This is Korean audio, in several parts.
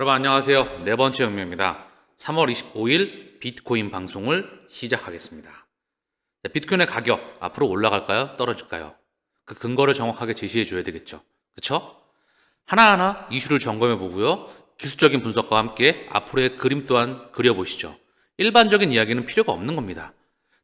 여러분 안녕하세요. 네 번째 영명입니다. 3월 25일 비트코인 방송을 시작하겠습니다. 비트코인의 가격 앞으로 올라갈까요? 떨어질까요? 그 근거를 정확하게 제시해 줘야 되겠죠. 그쵸? 하나하나 이슈를 점검해 보고요. 기술적인 분석과 함께 앞으로의 그림 또한 그려보시죠. 일반적인 이야기는 필요가 없는 겁니다.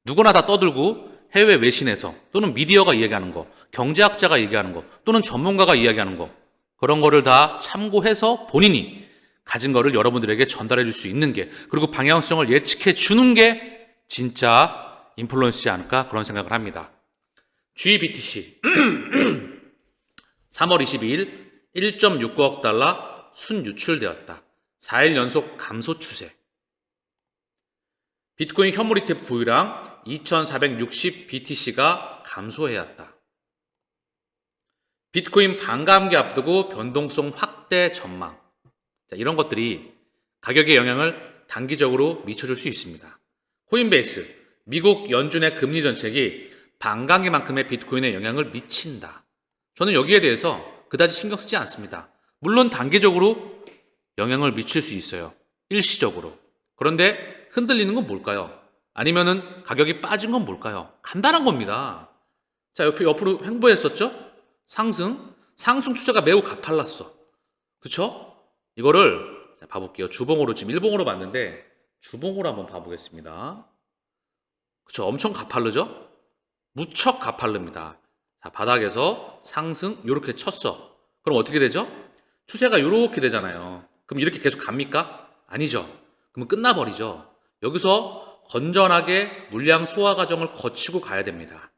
누구나 다 떠들고 해외 외신에서 또는 미디어가 이야기하는 거, 경제학자가 얘기하는 거, 또는 전문가가 이야기하는 거, 그런 거를 다 참고해서 본인이 가진 거를 여러분들에게 전달해 줄 수 있는 게, 그리고 방향성을 예측해 주는 게 진짜 인플루언서지 않을까 그런 생각을 합니다. GBTC 3월 22일 1.69억 달러 순유출되었다. 4일 연속 감소 추세. 비트코인 현물 ETF 보유량 2460 BTC가 감소해왔다. 비트코인 반감기 앞두고 변동성 확대 전망. 자, 이런 것들이 가격에 영향을 단기적으로 미쳐줄 수 있습니다. 코인베이스, 미국 연준의 금리 정책이 반감기만큼의 비트코인에 영향을 미친다. 저는 여기에 대해서 그다지 신경 쓰지 않습니다. 물론 단기적으로 영향을 미칠 수 있어요. 일시적으로. 그런데 흔들리는 건 뭘까요? 아니면은 가격이 빠진 건 뭘까요? 간단한 겁니다. 자, 옆으로 횡보했었죠? 상승 추세가 매우 가팔랐어. 그쵸? 이거를 봐볼게요. 주봉으로 지금 일봉으로 봤는데 주봉으로 한번 봐보겠습니다. 그쵸? 엄청 가팔르죠? 무척 가팔릅니다. 자, 바닥에서 상승 이렇게 쳤어. 그럼 어떻게 되죠? 추세가 이렇게 되잖아요. 그럼 이렇게 계속 갑니까? 아니죠. 그러면 끝나버리죠. 여기서 건전하게 물량 소화 과정을 거치고 가야 됩니다.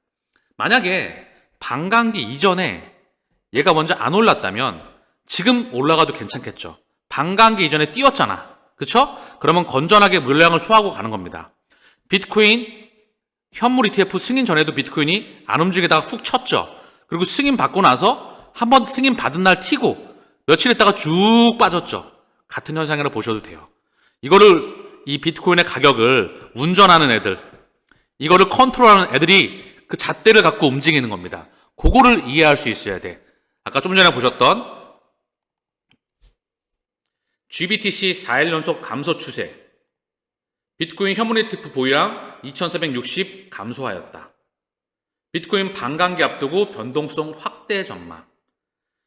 만약에 반감기 이전에 얘가 먼저 안 올랐다면 지금 올라가도 괜찮겠죠. 반감기 이전에 뛰었잖아. 그쵸? 그러면 건전하게 물량을 소화하고 가는 겁니다. 비트코인 현물 ETF 승인 전에도 비트코인이 안 움직이다가 훅 쳤죠. 그리고 승인 받고 나서 한번 승인 받은 날 튀고 며칠 있다가 쭉 빠졌죠. 같은 현상이라고 보셔도 돼요. 이 비트코인의 가격을 운전하는 애들, 이거를 컨트롤하는 애들이 그 잣대를 갖고 움직이는 겁니다. 그거를 이해할 수 있어야 돼. 아까 좀 전에 보셨던 GBTC 4일 연속 감소 추세. 비트코인 현물 ETF 보유량 2460 감소하였다. 비트코인 반감기 앞두고 변동성 확대 전망.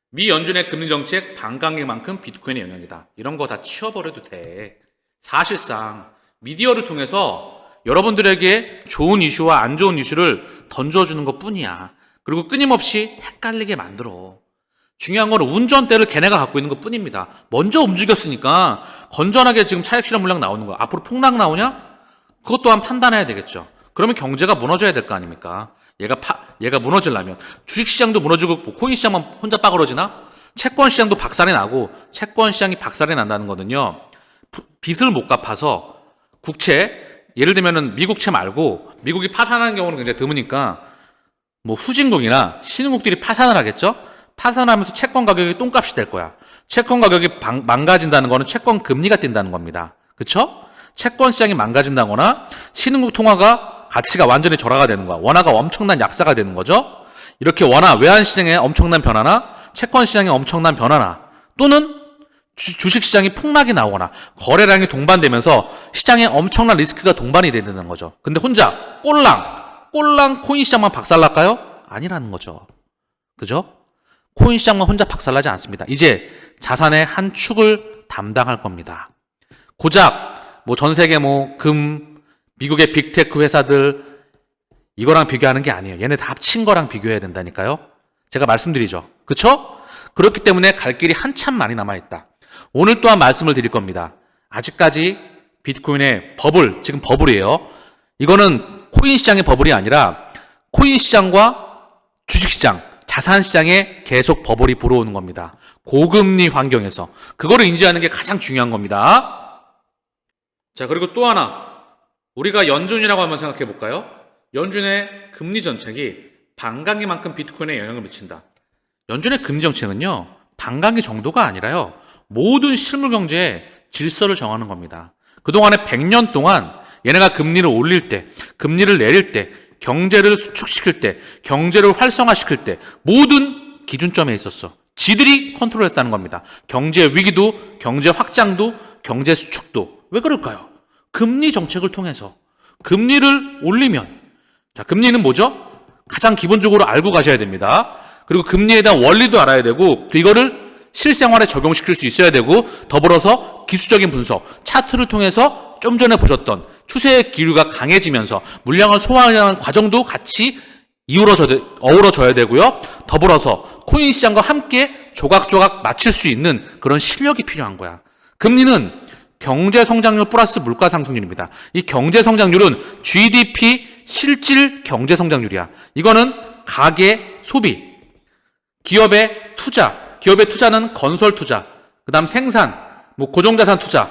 미 연준의 금리 정책 반감기만큼 비트코인의 영향이다. 이런 거 다 치워버려도 돼. 사실상 미디어를 통해서 여러분들에게 좋은 이슈와 안 좋은 이슈를 던져주는 것 뿐이야. 그리고 끊임없이 헷갈리게 만들어. 중요한 건 운전대를 걔네가 갖고 있는 것 뿐입니다. 먼저 움직였으니까 건전하게 지금 차익 실현 물량 나오는 거. 앞으로 폭락 나오냐? 그것 또한 판단해야 되겠죠. 그러면 경제가 무너져야 될 거 아닙니까? 얘가 무너지려면 주식시장도 무너지고 뭐 코인 시장만 혼자 빠그러지나? 채권 시장도 박살이 나고, 채권 시장이 박살이 난다는 거는요, 빚을 못 갚아서 국채, 예를 들면은 미국채 말고 미국이 파산하는 경우는 굉장히 드무니까 뭐 후진국이나 신흥국들이 파산을 하겠죠? 파산하면서 채권 가격이 똥값이 될 거야. 채권 가격이 망가진다는 거는 채권 금리가 뛴다는 겁니다. 그쵸? 채권 시장이 망가진다거나 신흥국 통화가 가치가 완전히 절하가 되는 거야. 원화가 엄청난 약세가 되는 거죠. 이렇게 원화 외환 시장에 엄청난 변화나 채권 시장에 엄청난 변화나 또는 주식 시장이 폭락이 나오거나 거래량이 동반되면서 시장에 엄청난 리스크가 동반이 되는 거죠. 근데 혼자 꼴랑 코인 시장만 박살날까요? 아니라는 거죠. 그죠? 코인 시장만 혼자 박살나지 않습니다. 이제 자산의 한 축을 담당할 겁니다. 고작 전 세계 미국의 빅테크 회사들 이거랑 비교하는 게 아니에요. 얘네 다 합친 거랑 비교해야 된다니까요. 제가 말씀드리죠. 그쵸? 그렇기 때문에 갈 길이 한참 많이 남아있다. 오늘 또한 말씀을 드릴 겁니다. 아직까지 비트코인의 버블, 지금 버블이에요. 이거는 코인 시장의 버블이 아니라 코인 시장과 주식 시장, 자산 시장에 계속 버블이 불어오는 겁니다. 고금리 환경에서. 그거를 인지하는 게 가장 중요한 겁니다. 자, 그리고 또 하나. 우리가 연준이라고 한번 생각해 볼까요? 연준의 금리 정책이 반감기만큼 비트코인에 영향을 미친다. 연준의 금리 정책은요, 반감기 정도가 아니라요, 모든 실물 경제의 질서를 정하는 겁니다. 그동안에 100년 동안 얘네가 금리를 올릴 때, 금리를 내릴 때, 경제를 수축시킬 때, 경제를 활성화시킬 때 모든 기준점에 있었어. 지들이 컨트롤했다는 겁니다. 경제 위기도, 경제 확장도, 경제 수축도. 왜 그럴까요? 금리 정책을 통해서. 금리를 올리면, 자, 금리는 뭐죠? 가장 기본적으로 알고 가셔야 됩니다. 그리고 금리에 대한 원리도 알아야 되고, 이거를 실생활에 적용시킬 수 있어야 되고, 더불어서 기술적인 분석, 차트를 통해서 좀 전에 보셨던 추세의 기류가 강해지면서 물량을 소화하는 과정도 같이 어우러져야 되고요. 더불어서 코인 시장과 함께 조각조각 맞출 수 있는 그런 실력이 필요한 거야. 금리는 경제 성장률 플러스 물가 상승률입니다. 이 경제 성장률은 GDP 실질 경제 성장률이야. 이거는 가계 소비, 기업의 투자, 기업의 투자는 건설 투자, 그다음 생산, 고정자산 투자,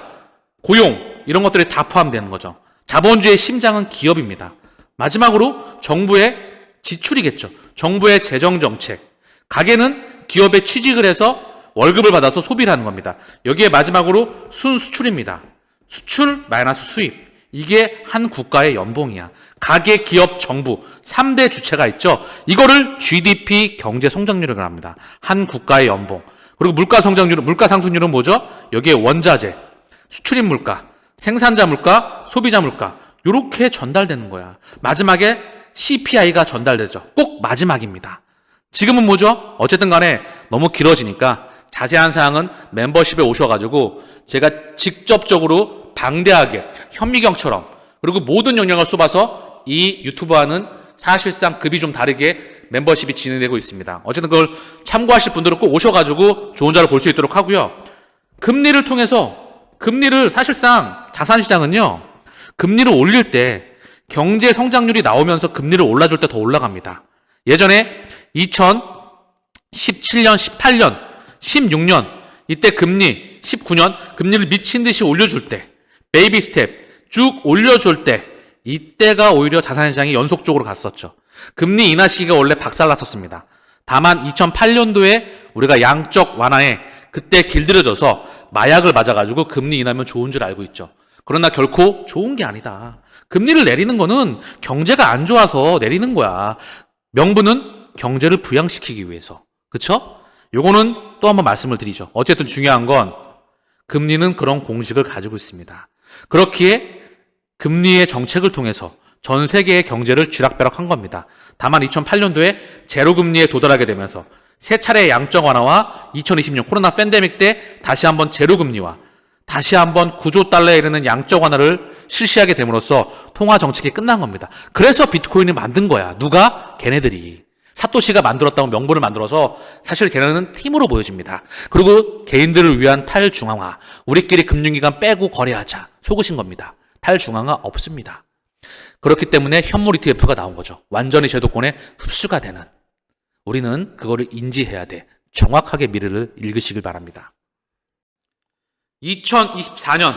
고용 이런 것들이 다 포함되는 거죠. 자본주의의 심장은 기업입니다. 마지막으로 정부의 지출이겠죠. 정부의 재정정책. 가계는 기업에 취직을 해서 월급을 받아서 소비를 하는 겁니다. 여기에 마지막으로 순수출입니다. 수출 마이너스 수입. 이게 한 국가의 연봉이야. 가계, 기업, 정부 3대 주체가 있죠. 이거를 GDP 경제 성장률이라고 합니다. 한 국가의 연봉. 그리고 물가 상승률은 뭐죠? 여기에 원자재, 수출입 물가, 생산자 물가, 소비자 물가 이렇게 전달되는 거야. 마지막에 CPI가 전달되죠. 꼭 마지막입니다. 지금은 뭐죠? 어쨌든 간에 너무 길어지니까 자세한 사항은 멤버십에 오셔가지고 제가 직접적으로 방대하게 현미경처럼 그리고 모든 역량을 쏟아서 이 유튜브와는 사실상 급이 좀 다르게 멤버십이 진행되고 있습니다. 어쨌든 그걸 참고하실 분들은 꼭 오셔가지고 좋은 자료 볼 수 있도록 하고요. 금리를 통해서 금리를 사실상 자산시장은요. 금리를 올릴 때 경제 성장률이 나오면서 금리를 올라줄 때 더 올라갑니다. 예전에 2017년, 18년, 16년 이때 금리, 19년 금리를 미친 듯이 올려줄 때 베이비 스텝 쭉 올려줄 때 이때가 오히려 자산시장이 연속적으로 갔었죠. 금리 인하 시기가 원래 박살났었습니다. 다만 2008년도에 우리가 양적 완화에 그때 길들여져서 마약을 맞아가지고 금리 인하면 좋은 줄 알고 있죠. 그러나 결코 좋은 게 아니다. 금리를 내리는 거는 경제가 안 좋아서 내리는 거야. 명분은 경제를 부양시키기 위해서. 그쵸? 요거는 또 한번 말씀을 드리죠. 어쨌든 중요한 건 금리는 그런 공식을 가지고 있습니다. 그렇기에 금리의 정책을 통해서 전 세계의 경제를 쥐락펴락한 겁니다. 다만 2008년도에 제로금리에 도달하게 되면서 세 차례의 양적 완화와 2020년 코로나 팬데믹 때 다시 한번 제로금리와 다시 한번 9조 달러에 이르는 양적 완화를 실시하게 됨으로써 통화 정책이 끝난 겁니다. 그래서 비트코인을 만든 거야. 누가? 걔네들이. 사토시가 만들었다고 명분을 만들어서 사실 걔네는 팀으로 보여집니다. 그리고 개인들을 위한 탈중앙화. 우리끼리 금융기관 빼고 거래하자. 속으신 겁니다. 탈중앙화 없습니다. 그렇기 때문에 현물 ETF가 나온 거죠. 완전히 제도권에 흡수가 되는. 우리는 그거를 인지해야 돼. 정확하게 미래를 읽으시길 바랍니다. 2024년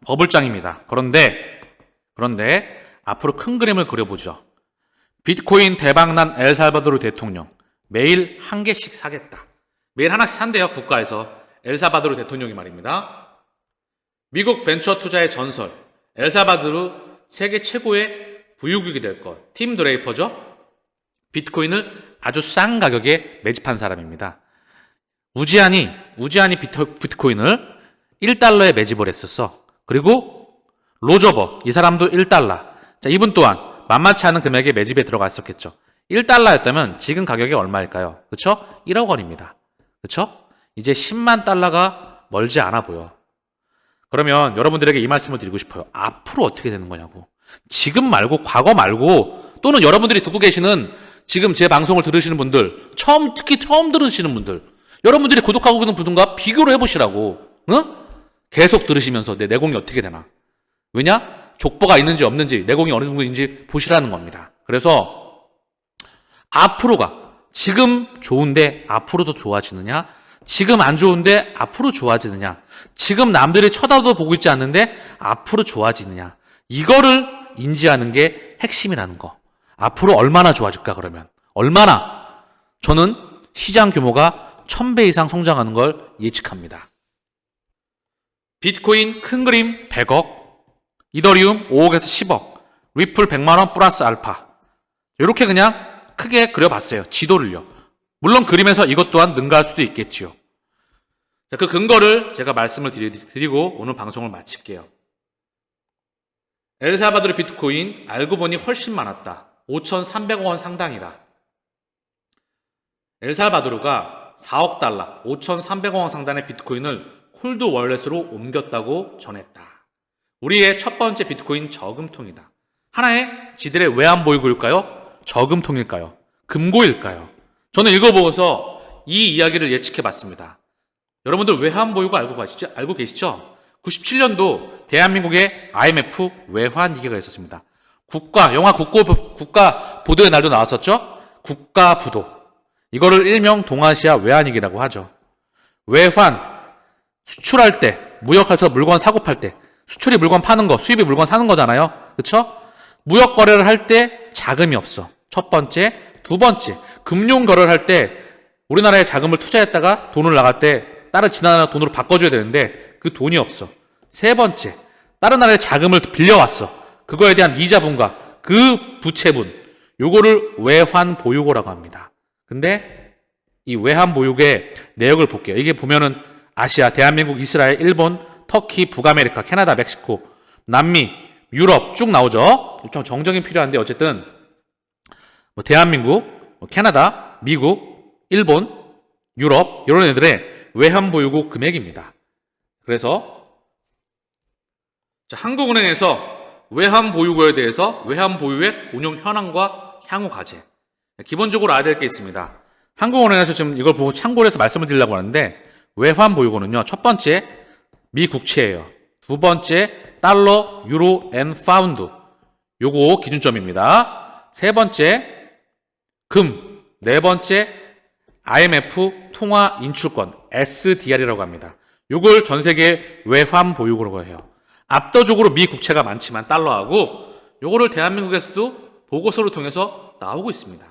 버블장입니다. 그런데 앞으로 큰 그림을 그려보죠. 비트코인 대박난 엘살바도르 대통령 매일 한 개씩 사겠다. 매일 하나씩 산대요. 국가에서. 엘살바도르 대통령이 말입니다. 미국 벤처 투자의 전설 엘살바도르 세계 최고의 부유국이 될 것. 팀 드레이퍼죠. 비트코인을 아주 싼 가격에 매집한 사람입니다. 우지안이 비트코인을 1달러에 매집을 했었어. 그리고 로저버 이 사람도 1달러. 자, 이분 또한 만만치 않은 금액에 매집에 들어갔었겠죠. 1달러였다면 지금 가격이 얼마일까요? 그쵸? 1억 원입니다. 그쵸? 이제 10만 달러가 멀지 않아 보여. 그러면 여러분들에게 이 말씀을 드리고 싶어요. 앞으로 어떻게 되는 거냐고. 지금 말고 과거 말고 또는 여러분들이 듣고 계시는 지금 제 방송을 들으시는 분들 특히 처음 들으시는 분들 여러분들이 구독하고 있는 분들과 비교를 해보시라고. 응? 계속 들으시면서 내 내공이 어떻게 되나. 왜냐? 족보가 있는지 없는지 내공이 어느 정도인지 보시라는 겁니다. 그래서 앞으로가 지금 좋은데 앞으로도 좋아지느냐? 지금 안 좋은데 앞으로 좋아지느냐? 지금 남들이 쳐다도 보고 있지 않는데 앞으로 좋아지느냐? 이거를 인지하는 게 핵심이라는 거. 앞으로 얼마나 좋아질까 그러면? 얼마나? 저는 시장 규모가 1000배 이상 성장하는 걸 예측합니다. 비트코인 큰 그림 100억, 이더리움 5억에서 10억, 리플 100만원 플러스 알파. 이렇게 그냥 크게 그려봤어요. 지도를요. 물론 그림에서 이것 또한 능가할 수도 있겠지요. 자, 그 근거를 제가 말씀을 드리고 오늘 방송을 마칠게요. 엘살바도르 비트코인 알고 보니 훨씬 많았다. 5,300억 원 상당이다. 엘살바도르가 4억 달러, 5,300억 원 상당의 비트코인을 콜드 월렛으로 옮겼다고 전했다. 우리의 첫 번째 비트코인 저금통이다. 하나의 지들의 외환보유고일까요? 저금통일까요? 금고일까요? 저는 읽어보고서 이 이야기를 예측해봤습니다. 여러분들 외환보유고 알고 계시죠? 97년도 대한민국의 IMF 외환위기가 있었습니다. 영화 국가 부도의 날도 나왔었죠? 국가부도. 이거를 일명 동아시아 외환위기라고 하죠. 외환, 수출할 때, 무역해서 물건 사고 팔 때, 수출이 물건 파는 거, 수입이 물건 사는 거잖아요. 그쵸? 무역 거래를 할 때 자금이 없어. 첫 번째. 두 번째, 금융 거래를 할 때 우리나라에 자금을 투자했다가 돈을 나갈 때 다른 지나가는 돈으로 바꿔줘야 되는데 그 돈이 없어. 세 번째, 다른 나라에 자금을 빌려왔어. 그거에 대한 이자분과 그 부채분, 요거를 외환보유고라고 합니다. 근데 이 외환보유고의 내역을 볼게요. 이게 보면은 아시아, 대한민국, 이스라엘, 일본, 터키, 북아메리카, 캐나다, 멕시코, 남미, 유럽 쭉 나오죠. 좀 정정이 필요한데 어쨌든 대한민국, 캐나다, 미국, 일본, 유럽 이런 애들의 외환보유고 금액입니다. 그래서 한국은행에서 외환보유고에 대해서 외환보유액 운용 현황과 향후 과제 기본적으로 알아야 될 게 있습니다. 한국은행에서 지금 이걸 보고 참고를 해서 말씀을 드리려고 하는데 외환보유고는요. 첫 번째 미국채예요. 두 번째 달러, 유로, 앤 파운드 요거 기준점입니다. 세 번째 금, 네 번째 IMF 통화 인출권 SDR이라고 합니다. 요걸 전 세계 외환 보유고라고 해요. 압도적으로 미 국채가 많지만 달러하고 요거를 대한민국에서도 보고서를 통해서 나오고 있습니다.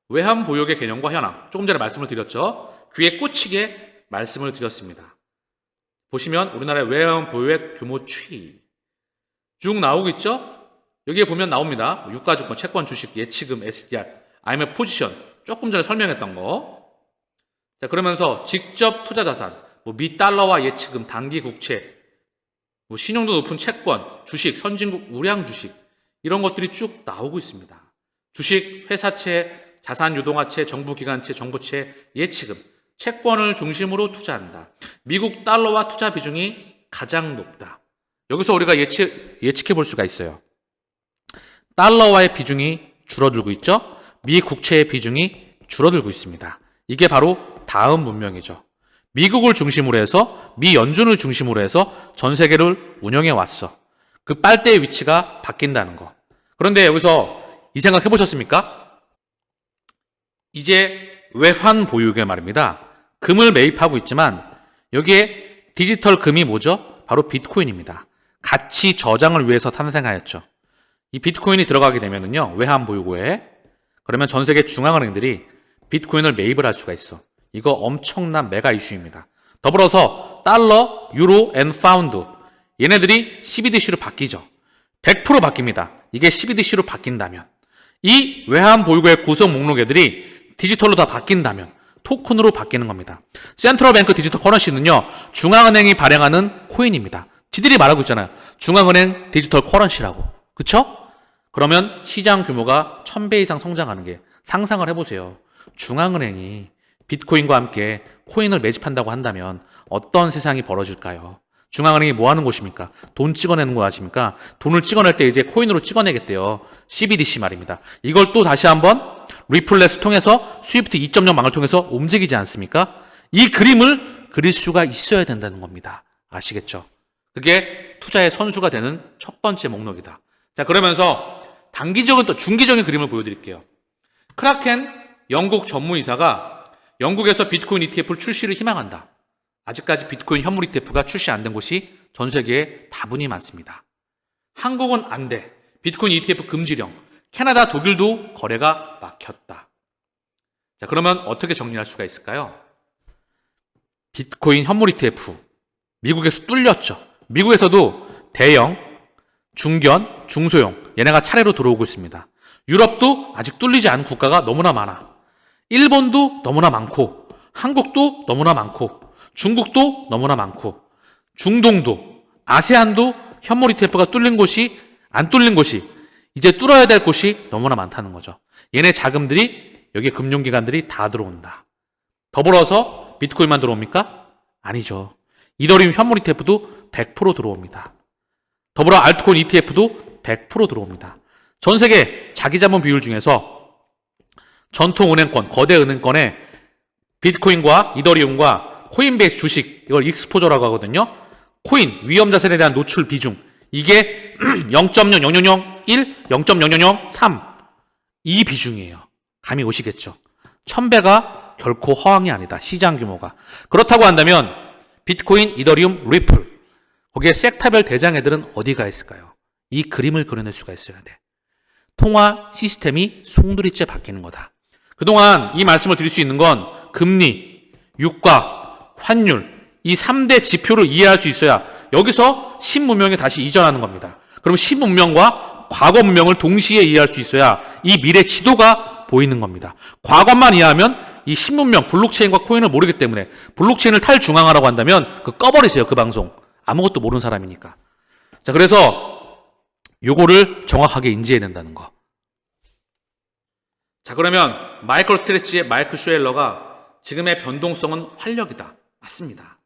외환 보유의 개념과 현황 조금 전에 말씀을 드렸죠. 귀에 꽂히게 말씀을 드렸습니다. 보시면 우리나라의 외환 보유액 규모 추이 쭉 나오고 있죠. 여기에 보면 나옵니다. 유가증권, 채권, 주식, 예치금, SDR, IMF 포지션 조금 전에 설명했던 거. 자, 그러면서 직접 투자 자산, 미 달러와 예치금, 단기 국채, 신용도 높은 채권, 주식, 선진국 우량 주식 이런 것들이 쭉 나오고 있습니다. 주식, 회사채, 자산 유동화채, 정부기관채, 정부채, 예치금, 채권을 중심으로 투자한다. 미국 달러와 투자 비중이 가장 높다. 여기서 우리가 예측해 볼 수가 있어요. 달러와의 비중이 줄어들고 있죠. 미 국채의 비중이 줄어들고 있습니다. 이게 바로 다음 문명이죠. 미국을 중심으로 해서 미 연준을 중심으로 해서 전 세계를 운영해 왔어. 그 빨대의 위치가 바뀐다는 거. 그런데 여기서 이 생각 해보셨습니까? 이제 외환 보유계 말입니다. 금을 매입하고 있지만 여기에 디지털 금이 뭐죠? 바로 비트코인입니다. 가치 저장을 위해서 탄생하였죠. 이 비트코인이 들어가게 되면은요, 외환 보유고에 그러면 전 세계 중앙은행들이 비트코인을 매입을 할 수가 있어. 이거 엄청난 메가 이슈입니다. 더불어서 달러, 유로, 앤 파운드 얘네들이 CBDC로 바뀌죠. 100% 바뀝니다. 이게 CBDC로 바뀐다면 이 외환 보유고의 구성 목록애들이 디지털로 다 바뀐다면 토큰으로 바뀌는 겁니다. 센트럴 뱅크 디지털 커런시는요, 중앙은행이 발행하는 코인입니다. 지들이 말하고 있잖아요. 중앙은행 디지털 커런시라고. 그쵸? 그러면 시장 규모가 1000배 이상 성장하는 게 상상을 해보세요. 중앙은행이 비트코인과 함께 코인을 매집한다고 한다면 어떤 세상이 벌어질까요? 중앙은행이 뭐 하는 곳입니까? 돈 찍어내는 거 아십니까? 돈을 찍어낼 때 이제 코인으로 찍어내겠대요. CBDC 말입니다. 이걸 또 다시 한번 리플렛을 통해서 스위프트 2.0망을 통해서 움직이지 않습니까? 이 그림을 그릴 수가 있어야 된다는 겁니다. 아시겠죠? 그게 투자의 선수가 되는 첫 번째 목록이다. 자, 그러면서 단기적인 또 중기적인 그림을 보여드릴게요. 크라켄 영국 전무이사가 영국에서 비트코인 ETF를 출시를 희망한다. 아직까지 비트코인 현물 ETF가 출시 안 된 곳이 전 세계에 다분히 많습니다. 한국은 안 돼. 비트코인 ETF 금지령. 캐나다, 독일도 거래가 막혔다. 자, 그러면 어떻게 정리할 수가 있을까요? 비트코인 현물 ETF. 미국에서 뚫렸죠. 미국에서도 대형, 중견, 중소형 얘네가 차례로 들어오고 있습니다. 유럽도 아직 뚫리지 않은 국가가 너무나 많아. 일본도 너무나 많고, 한국도 너무나 많고, 중국도 너무나 많고, 중동도, 아세안도 현물 ETF가 뚫린 곳이, 안 뚫린 곳이, 이제 뚫어야 될 곳이 너무나 많다는 거죠. 얘네 자금들이, 여기 금융기관들이 다 들어온다. 더불어서 비트코인만 들어옵니까? 아니죠. 이더리움 현물 ETF도 100% 들어옵니다. 더불어 알트코인 ETF도 100% 들어옵니다. 전 세계 자기자본 비율 중에서 전통은행권, 거대 은행권에 비트코인과 이더리움과 코인베이스 주식, 이걸 익스포저라고 하거든요. 코인, 위험자산에 대한 노출 비중, 이게 0.00001, 0.0003 이 비중이에요. 감이 오시겠죠. 1000배가 결코 허황이 아니다. 시장 규모가. 그렇다고 한다면 비트코인, 이더리움, 리플, 거기에 섹터별 대장애들은 어디가 있을까요? 이 그림을 그려낼 수가 있어야 돼. 통화 시스템이 송두리째 바뀌는 거다. 그동안 이 말씀을 드릴 수 있는 건 금리, 유가, 환율, 이 3대 지표를 이해할 수 있어야 여기서 신문명에 다시 이전하는 겁니다. 그럼 신문명과 과거 문명을 동시에 이해할 수 있어야 이 미래 지도가 보이는 겁니다. 과거만 이해하면 이 신문명, 블록체인과 코인을 모르기 때문에 블록체인을 탈중앙화라고 한다면 꺼버리세요. 그 방송. 아무것도 모르는 사람이니까. 자, 그래서 요거를 정확하게 인지해야 된다는 거. 자, 그러면 마이클 스트레치의 마이클 슈엘러가 지금의 변동성은 활력이다. 맞습니다.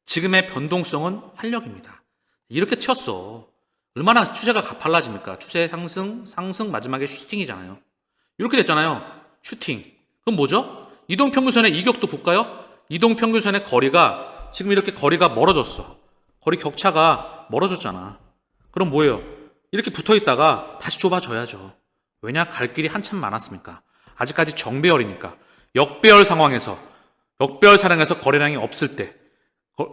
지금의 변동성은 활력입니다. 이렇게 튀었어. 얼마나 추세가 가팔라집니까? 추세 상승, 상승, 마지막에 슈팅이잖아요. 이렇게 됐잖아요. 슈팅. 그럼 뭐죠? 이동평균선의 이격도 볼까요? 이동평균선의 거리가 지금 이렇게 거리가 멀어졌어. 거리 격차가 멀어졌잖아. 그럼 뭐예요? 이렇게 붙어있다가 다시 좁아져야죠. 왜냐? 갈 길이 한참 많았으니까. 아직까지 정배열이니까. 역배열 상황에서, 역배열 상황에서 거래량이 없을 때,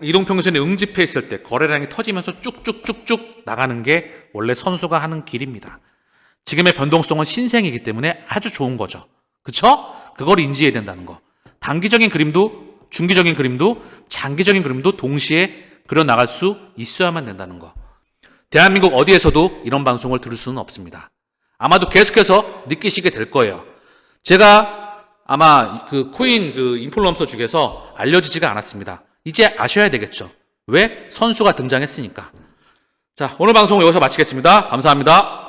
이동평균선에 응집해 있을 때 거래량이 터지면서 쭉쭉쭉쭉 나가는 게 원래 선수가 하는 길입니다. 지금의 변동성은 신생이기 때문에 아주 좋은 거죠. 그쵸? 그걸 인지해야 된다는 거. 단기적인 그림도, 중기적인 그림도, 장기적인 그림도 동시에 그려나갈 수 있어야만 된다는 거. 대한민국 어디에서도 이런 방송을 들을 수는 없습니다. 아마도 계속해서 느끼시게 될 거예요. 제가 아마 그 코인 그 인플루언서 중에서 알려지지가 않았습니다. 이제 아셔야 되겠죠. 왜? 선수가 등장했으니까. 자, 오늘 방송을 여기서 마치겠습니다. 감사합니다.